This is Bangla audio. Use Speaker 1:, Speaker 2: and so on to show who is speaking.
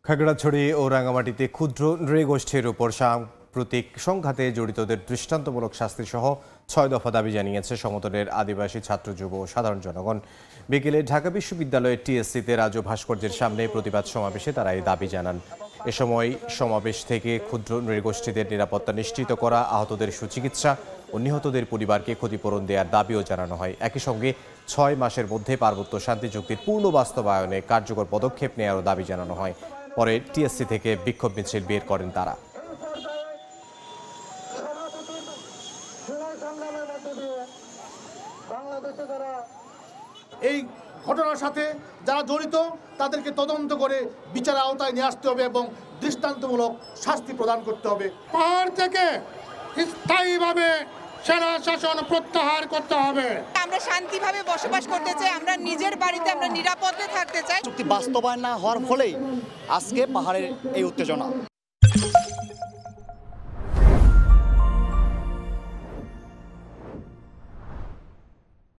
Speaker 1: খাগড়াছড়ি ও রাঙ্গামাটিতে ক্ষুদ্র নৃগোষ্ঠীর উপর সাম্প্রতিক সংঘাতে জড়িতদের দৃষ্টান্তমূলক শাস্তি সহ ৬ দফা দাবি জানিয়েছে সমতলের আদিবাসী ছাত্র যুব ও সাধারণ জনগণ। বিকেলে ঢাকা বিশ্ববিদ্যালয়ের টিএসসিতে রাজু ভাস্কর্যের সামনে প্রতিবাদ সমাবেশে তারা এই দাবি জানান। এ সময় সমাবেশ থেকে ক্ষুদ্র নৃগোষ্ঠীদের নিরাপত্তা নিশ্চিত করা, আহতদের সুচিকিৎসা ও নিহতদের পরিবারকে ক্ষতিপূরণ দেওয়ার দাবিও জানানো হয়। একই সঙ্গে ৬ মাসের মধ্যে পার্বত্য শান্তি চুক্তির পূর্ণ বাস্তবায়নে কার্যকর পদক্ষেপ নেওয়ারও দাবি জানানো হয়। পরে টিএসসি থেকে বিক্ষোভ মিছিল বের করেন তারা।
Speaker 2: এই ঘটনার সাথে যারা জড়িত তাদেরকে তদন্ত করে বিচারের আওতায় নিয়ে আসতে হবে এবং দৃষ্টান্তমূলক শাস্তি প্রদান করতে হবে।
Speaker 3: পাহাড় থেকে স্থায়ীভাবে সেনা শাসন প্রত্যাহার করতে হবে।
Speaker 4: আমরা শান্তিভাবে বসবাস করতে চাই, আমরা নিজের বাড়িতে আমরা নিরাপদে থাকতে চাই।
Speaker 5: চুক্তি বাস্তবায়ন না হওয়ার ফলেই আজকে পাহাড়ের এই উত্তেজনা।